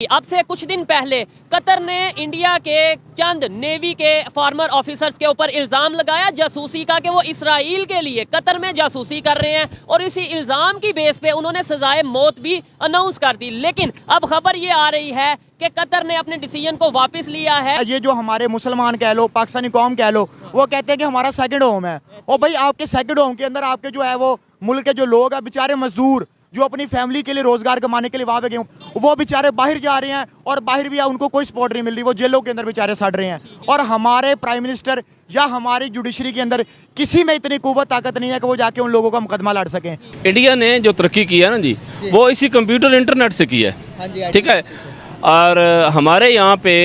अब से कुछ दिन पहले कतर ने इंडिया के चंद नेवी के फॉर्मर ऑफिसर्स के ऊपर इल्ज़ाम लगाया जासूसी का कि वो इसराइल के लिए कतर में जासूसी कर रहे हैं और इसी इल्ज़ाम की बेस पे उन्होंने सजाए मौत भी अनाउंस कर दी। लेकिन अब खबर ये आ रही है कि कतर ने अपने डिसीजन को वापस लिया है। ये जो हमारे मुसलमान कह लो, पाकिस्तानी कौम कह लो, वो कहते हैं कि हमारा सेकंड होम है। और भाई आपके सेकंड होम के अंदर आपके जो है वो मुल्क के जो लोग हैं, बेचारे मजदूर जो अपनी फैमिली के लिए रोजगार कमाने के लिए वहाँ पे गए, वो बेचारे बाहर जा रहे हैं और बाहर भी उनको कोई सपोर्ट नहीं मिल रही, वो जेलों के अंदर बेचारे सड़ रहे हैं। और हमारे प्राइम मिनिस्टर या हमारी जुडिशरी के अंदर किसी में इतनी कुव्वत ताकत नहीं है कि वो जाके उन लोगों का मुकदमा लड़ सकें। इंडिया ने जो तरक्की की है ना जी, वो इसी कंप्यूटर इंटरनेट से की है, ठीक है। और हमारे यहाँ पे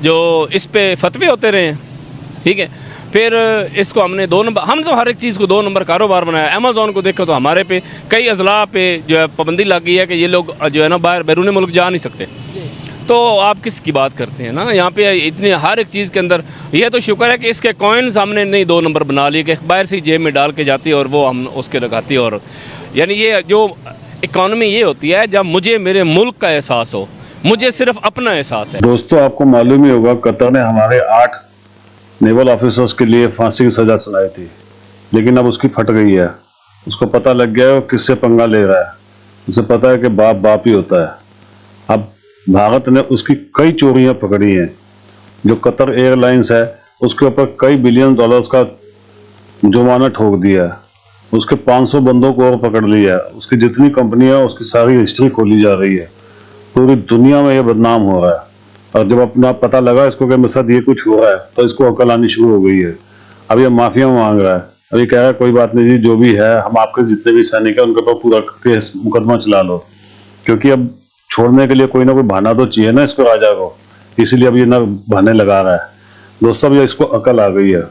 जो इस पे फतवे होते रहे हैं, ठीक है। फिर इसको हमने 2 नंबर, हम तो हर एक चीज़ को 2 नंबर कारोबार बनाया। अमेज़ॉन को देखो तो हमारे पे कई अजला पे जो है पाबंदी लग गई है कि ये लोग जो है ना बाहर बैरून मुल्क जा नहीं सकते। तो आप किसकी बात करते हैं ना, यहाँ पे इतनी हर एक चीज़ के अंदर ये तो शुक्र है कि इसके कॉइन्स हमने नहीं 2 नंबर बना लिए कि बाहर से जेब में डाल के जाती और वो हम उसके लगाती। और यानी ये जो इकॉनमी ये होती है जब मुझे मेरे मुल्क का एहसास हो, मुझे सिर्फ अपना एहसास है। दोस्तों, आपको मालूम ही होगा कतर ने हमारे 8 नेवल ऑफिसर्स के लिए फांसी की सजा सुनाई थी, लेकिन अब उसकी फट गई है। उसको पता लग गया है किससे पंगा ले रहा है। उसे पता है कि बाप बाप ही होता है। अब भारत ने उसकी कई चोरियां पकड़ी हैं। जो कतर एयरलाइंस है उसके ऊपर कई बिलियन डॉलर्स का जुर्माना ठोक दिया है। उसके 500 बंदों को और पकड़ लिया है। उसकी जितनी कंपनियां हैं उसकी सारी हिस्ट्री खोली जा रही है। पूरी दुनिया में यह बदनाम हो रहा है। और जब अपना पता लगा इसको कि मेरे साथ ये कुछ हो रहा है तो इसको अकल आनी शुरू हो गई है। अब ये माफिया मांग रहा है। अब ये कह रहा है कोई बात नहीं जी, जो भी है हम आपके जितने भी सैनिक है उनके ऊपर पूरा केस मुकदमा चला लो, क्योंकि अब छोड़ने के लिए कोई ना कोई बहाना तो चाहिए ना इसको राजा को। इसीलिए अब ये ना बहाने लगा रहा है। दोस्तों, अब ये इसको अकल आ गई है।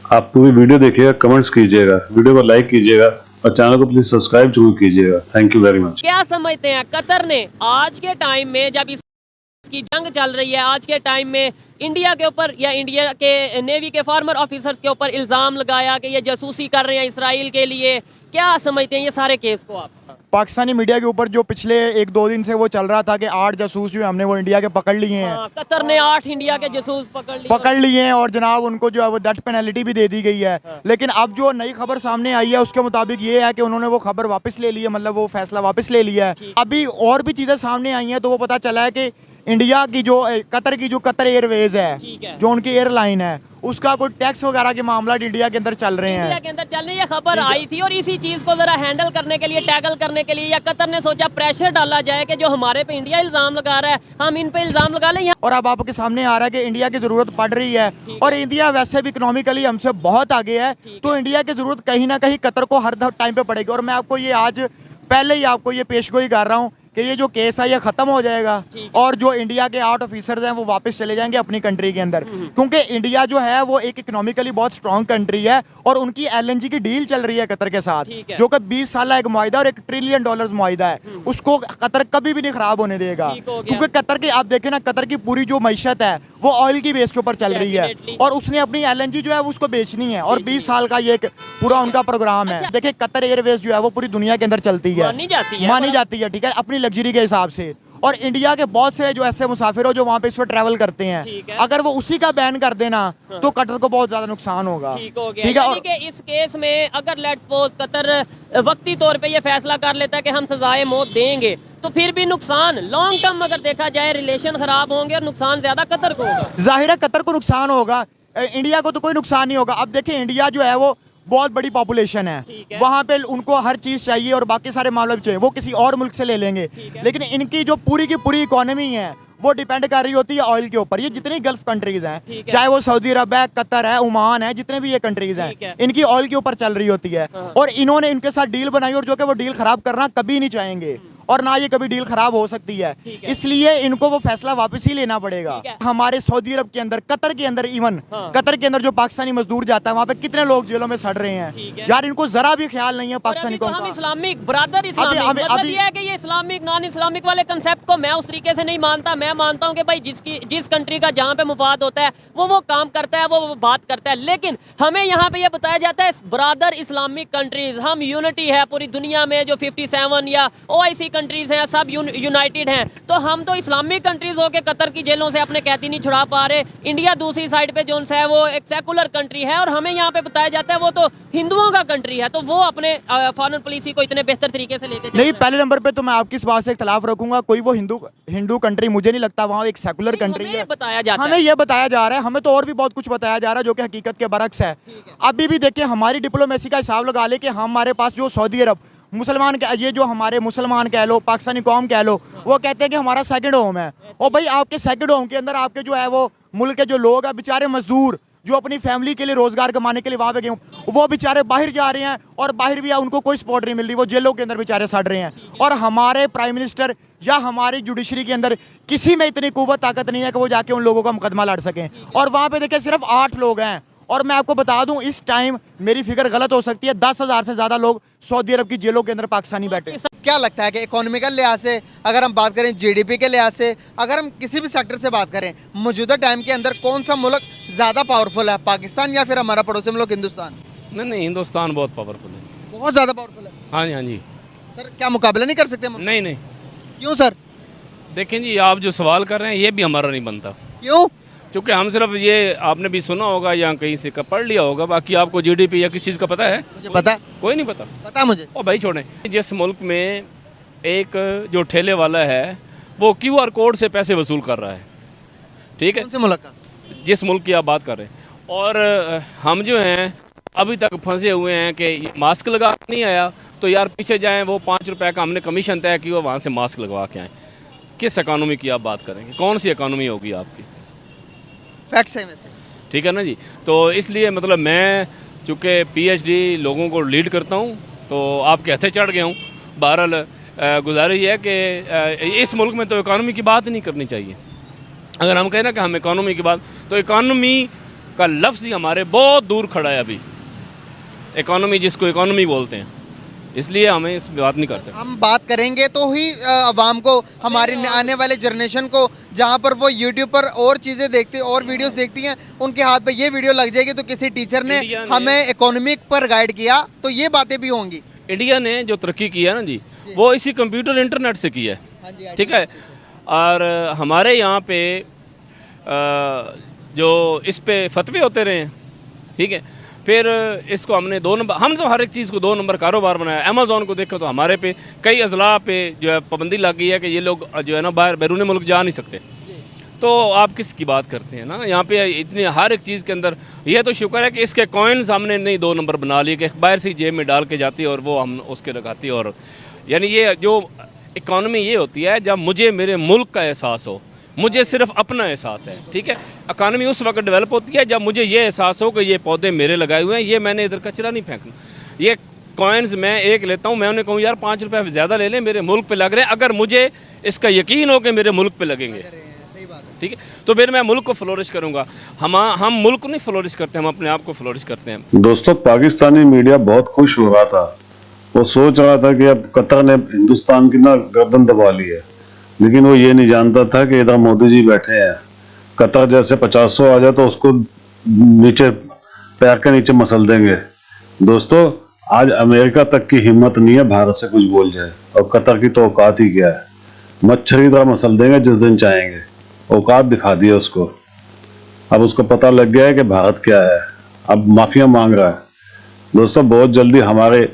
आप पूरी वीडियो देखिएगा, कमेंट्स कीजिएगा, वीडियो को लाइक कीजिएगा और चैनल को प्लीज सब्सक्राइब जरूर कीजिएगा। Thank you very much. क्या समझते हैं कतर ने आज के टाइम में, जब की जंग चल रही है, आज के टाइम में इंडिया के ऊपर या इंडिया के नेवी के फॉर्मर ऑफिसर्स के ऊपर इल्ज़ाम लगाया कि ये जासूसी कर रहे हैं इसराइल के लिए, क्या समझते हैं ये सारे केस को आप? पाकिस्तानी मीडिया के ऊपर जो पिछले 1-2 दिन से वो चल रहा था कि 8 जासूस जो हमने वो इंडिया के पकड़ लिए हैं। कतर ने 8 इंडिया के जासूस पकड़ लिए हैं और जनाब उनको जो है वो डेथ पेनल्टी भी दे दी गई है। लेकिन अब जो नई खबर सामने आई है उसके मुताबिक ये है कि उन्होंने वो खबर वापस ले ली है, मतलब वो फैसला वापस ले लिया है। अभी और भी चीज़ें सामने आई हैं तो वो पता चला है कि इंडिया की जो कतर एयरवेज है, जो उनकी एयरलाइन है, उसका कोई टैक्स वगैरह के मामला इंडिया के अंदर चल रहे हैं। इंडिया के अंदर चल रही है, खबर आई थी। और इसी चीज को जरा हैंडल करने के लिए, टैकल करने के लिए या कतर ने सोचा प्रेशर डाला जाए कि जो हमारे पे इंडिया इल्जाम लगा रहा है हम इन पे इल्जाम लगा लें। और अब आपके सामने आ रहा है कि इंडिया की जरूरत पड़ रही है और इंडिया वैसे भी इकोनॉमिकली हमसे बहुत आगे है, तो इंडिया की जरूरत कहीं ना कहीं कतर को हर टाइम पे पड़ेगी। और मैं आपको ये आज पहले ही आपको ये पेशगोई कर रहा हूँ कि ये जो केस है ये खत्म हो जाएगा और जो इंडिया के 8 ऑफिसर्स हैं वो वापस चले जाएंगे अपनी कंट्री के अंदर, क्योंकि इंडिया जो है वो एक इकोनॉमिकली बहुत स्ट्रॉन्ग कंट्री है और उनकी LNG की डील चल रही है कतर के साथ, जो कि 20 साल एक मुआहिदा और $1 ट्रिलियन मुआहिदा है। उसको कतर कभी भी नहीं खराब होने देगा, क्योंकि कतर की आप देखें ना, कतर की पूरी जो मैशत है वो ऑयल की बेस के ऊपर चल रही है और उसने अपनी LNG जो है उसको बेचनी है और 20 साल का ये पूरा उनका प्रोग्राम है। देखिए कतर एयरवेज जो है वो पूरी दुनिया के अंदर चलती है, मानी जाती है, ठीक है, अपनी लग्जरी के हिसाब से। और इंडिया के बहुत से जो ऐसे मुसाफिर हो जो वहाँ पे इस वक्त ट्रैवल करते हैं, अगर वो उसी का बैन कर देना तो कतर को बहुत ज्यादा नुकसान होगा। ठीक है। और इस केस में अगर लेट्स सपोज कतर वक्ती तौर पे ये फैसला कर लेता है कि हम सजाए मौत देंगे, तो फिर भी नुकसान लॉन्ग टर्म अगर देखा जाए रिलेशन खराब होंगे और नुकसान ज्यादा कतर को होगा। जाहिर है कतर को नुकसान होगा, इंडिया को तो कोई नुकसान नहीं होगा। अब देखिए इंडिया जो है वो बहुत बड़ी पॉपुलेशन है, वहाँ पे उनको हर चीज चाहिए और बाकी सारे मामले भी चाहिए, वो किसी और मुल्क से ले लेंगे। लेकिन इनकी जो पूरी की पूरी इकोनॉमी है वो डिपेंड कर रही होती है ऑयल के ऊपर। ये जितनी गल्फ कंट्रीज हैं, चाहे वो सऊदी अरब है, कतर है, ओमान है, जितने भी ये कंट्रीज हैं, इनकी ऑयल के ऊपर चल रही होती है। और इन्होंने इनके साथ डील बनाई और जो कि वो डील खराब करना कभी नहीं चाहेंगे और ना ये कभी डील खराब हो सकती है, इसलिए इनको वो फैसला वापस ही लेना पड़ेगा। हमारे सऊदी अरब के अंदर, कतर के अंदर, इवन कतर के अंदर जो पाकिस्तानी मजदूर जाता है वहाँ पे कितने लोग जेलों में सड़ रहे हैं यार, इनको जरा भी ख्याल नहीं है पाकिस्तानी को। हम इस्लामिक ब्रदर इस्लामिक मतलब ये है कि ये इस्लामिक नॉन इस्लामिक वाले कंसेप्ट को मैं उस तरीके से नहीं मानता। मैं मानता हूँ कि भाई जिस कंट्री का जहाँ पे मुफाद होता है वो काम करता है, वो बात करता है। लेकिन हमें यहाँ पे ये बताया जाता है ब्रदर इस्लामिक कंट्रीज, हम यूनिटी है पूरी दुनिया में, जो 57 या OIC कंट्रीज हैं सब यूनाइटेड हैं, तो हम तो इस्लामिक कंट्रीज हो के कतर की जेलों से अपने कैदी नहीं छुड़ा पा रहे। इंडिया दूसरी साइड पे जो है वो एक सेकुलर कंट्री है और हमें यहाँ पे बताया जाता है वो तो हिंदुओं का कंट्री है, तो वो अपने फॉरेन पॉलिसी को इतने बेहतर तरीके से लेके नहीं, पहले नंबर पे तो मैं आपकी इस बात से इख्तलाफ रखूंगा। कोई वो हिंदू कंट्री मुझे नहीं लगता, वहाँ एक सेकुलर कंट्री है। बताया जाता हमें ये बताया जा रहा है, हमें तो और भी बहुत कुछ बताया जा रहा है जो कि हकीकत के बरक्स है। अभी भी देखिए हमारी डिप्लोमेसी का हिसाब लगा ले कि हमारे पास जो सऊदी अरब मुसलमान ये जो हमारे मुसलमान कह लो, पाकिस्तानी कौम कह लो, वो कहते हैं कि हमारा सेकंड होम है। और भाई आपके सेकंड होम के अंदर आपके जो है वो मुल्क के जो लोग हैं बेचारे मजदूर जो अपनी फैमिली के लिए रोजगार कमाने के लिए वहाँ पे गए, वो बेचारे बाहर जा रहे हैं और बाहर भी उनको कोई सपोर्ट नहीं मिल रही, वो जेलों के अंदर बेचारे सड़ रहे हैं। और हमारे प्राइम मिनिस्टर या हमारी जुडिशरी के अंदर किसी में इतनी कुव्वत ताकत नहीं है कि वो जाके उन लोगों का मुकदमा लड़ सकें। और वहाँ पे देखिए सिर्फ 8 लोग हैं। और मैं आपको बता दूं इस टाइम मेरी फिगर गलत हो सकती है, 10,000 से ज़्यादा लोग सऊदी अरब की जेलों के अंदर पाकिस्तानी बैठे। क्या लगता है कि इकोनॉमिकल लिहाज से अगर हम बात करें, जीडीपी के लिहाज से, अगर हम किसी भी सेक्टर से बात करें, मौजूदा टाइम के अंदर कौन सा मुल्क ज़्यादा पावरफुल है, पाकिस्तान या फिर हमारा पड़ोसी मुल्क हिंदुस्तान? नहीं, हिंदुस्तान बहुत पावरफुल है, बहुत ज़्यादा पावरफुल है। हाँ जी, हाँ जी। सर क्या मुकाबला नहीं कर सकते? नहीं, क्यों सर? देखें जी, आप जो सवाल कर रहे हैं ये भी हमारा नहीं बनता। क्यों? क्योंकि हम सिर्फ ये आपने भी सुना होगा या कहीं से पढ़ लिया होगा, बाकी आपको जीडीपी या किस चीज़ का पता है? मुझे पता है। कोई नहीं पता? पता मुझे। ओ भाई छोड़ें, जिस मुल्क में एक जो ठेले वाला है वो QR कोड से पैसे वसूल कर रहा है, ठीक है, कौन से मुल्क का? जिस मुल्क की आप बात कर रहे हैं, और हम जो हैं अभी तक फंसे हुए हैं कि मास्क लगा नहीं आया तो यार पीछे जाएं, वो 5 रुपए का हमने कमीशन तय की, वो वहाँ से मास्क लगवा के आएँ। किस इकानमी की आप बात करेंगे? कौन सी इकानमी होगी आपकी? फैक्ट्स है वैसे, ठीक है ना जी। तो इसलिए मतलब मैं चूँकि PhD लोगों को लीड करता हूँ तो आपके हथे चढ़ गया हूँ। बहरहाल गुजारिश है कि इस मुल्क में तो इकानमी की बात नहीं करनी चाहिए। अगर हम कहें ना कि हम इकानमी की बात, तो इकानमी का लफ्ज़ ही हमारे बहुत दूर खड़ा है अभी, इकानमी जिसको इकानमी बोलते हैं, इसलिए हमें इस बात नहीं कर सकते। हम बात करेंगे तो ही आवाम को, हमारी आने वाले जनरेशन को, जहाँ पर वो यूट्यूब पर और चीज़ें देखते और वीडियोस देखती हैं, उनके हाथ पे ये वीडियो लग जाएगी तो किसी टीचर ने हमें इकोनॉमिक पर गाइड किया, तो ये बातें भी होंगी। इंडिया ने जो तरक्की की है ना जी, वो इसी कंप्यूटर इंटरनेट से की है, ठीक है। और हमारे यहाँ पे जो इस पे फतवे होते रहे हैं, ठीक है, फिर इसको हमने 2 नंबर, हम तो हर एक चीज़ को 2 नंबर कारोबार बनाया। अमेज़ॉन को देखो तो हमारे पे कई अजला पे जो है पाबंदी लग गई है कि ये लोग जो है ना बाहर बैरून मुल्क जा नहीं सकते। तो आप किसकी बात करते हैं ना, यहाँ पे इतनी हर एक चीज़ के अंदर, ये तो शुक्र है कि इसके कॉइन्स हमने नहीं 2 नंबर बना लिए कि बाहर से जेब में डाल के जाती है और वो हम उसके लगाती है। और यानी ये जो इकॉनमी ये होती है जब मुझे मेरे मुल्क का एहसास हो, मुझे सिर्फ अपना एहसास है, ठीक है। इकानमी उस वक्त डेवलप होती है जब मुझे ये एहसास हो कि ये पौधे मेरे लगाए हुए हैं, ये मैंने इधर कचरा नहीं फेंकना। ये कॉइन्स मैं एक लेता हूँ, मैं उन्हें कहूँ यार 5 रुपये ज़्यादा ले लें, मेरे मुल्क पे लग रहे हैं, अगर मुझे इसका यकीन हो कि मेरे मुल्क पे लगेंगे, ठीक है, तो फिर मैं मुल्क को फ्लोरिश करूँगा। हम मुल्क को नहीं फ्लोरिश करते, हम अपने आप को फ्लोरिश करते हैं। दोस्तों, पाकिस्तानी मीडिया बहुत खुश हो रहा था, वो सोच रहा था कि अब कतर ने हिंदुस्तान की ना गर्दन दबा ली है, लेकिन वो ये नहीं जानता था कि इधर मोदी जी बैठे हैं। कतर जैसे 500 आ जाए तो उसको नीचे पैर के नीचे मसल देंगे। दोस्तों, आज अमेरिका तक की हिम्मत नहीं है भारत से कुछ बोल जाए, और कतर की तो औकात ही क्या है, मच्छर की तरह मसल देंगे जिस दिन चाहेंगे। औकात दिखा दिया उसको। अब उसको पता लग गया है कि भारत क्या है, अब माफिया मांग रहा है। दोस्तों, बहुत जल्दी हमारे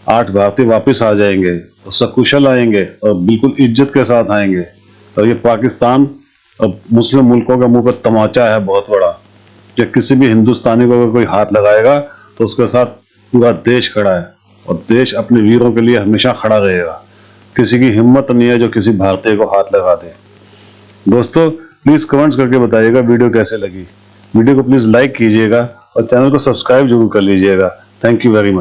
8 भारतीय वापस आ जाएंगे और सकुशल आएंगे और बिल्कुल इज्जत के साथ आएंगे। और ये पाकिस्तान और मुस्लिम मुल्कों का मुंह पर तमाचा है बहुत बड़ा, कि किसी भी हिंदुस्तानी को अगर कोई हाथ लगाएगा तो उसके साथ पूरा देश खड़ा है, और देश अपने वीरों के लिए हमेशा खड़ा रहेगा। किसी की हिम्मत नहीं है जो किसी भारतीय को हाथ लगा दे। दोस्तों, प्लीज़ कमेंट्स करके बताइएगा वीडियो कैसे लगी। वीडियो को प्लीज़ लाइक कीजिएगा और चैनल को सब्सक्राइब जरूर कर लीजिएगा। Thank you very much.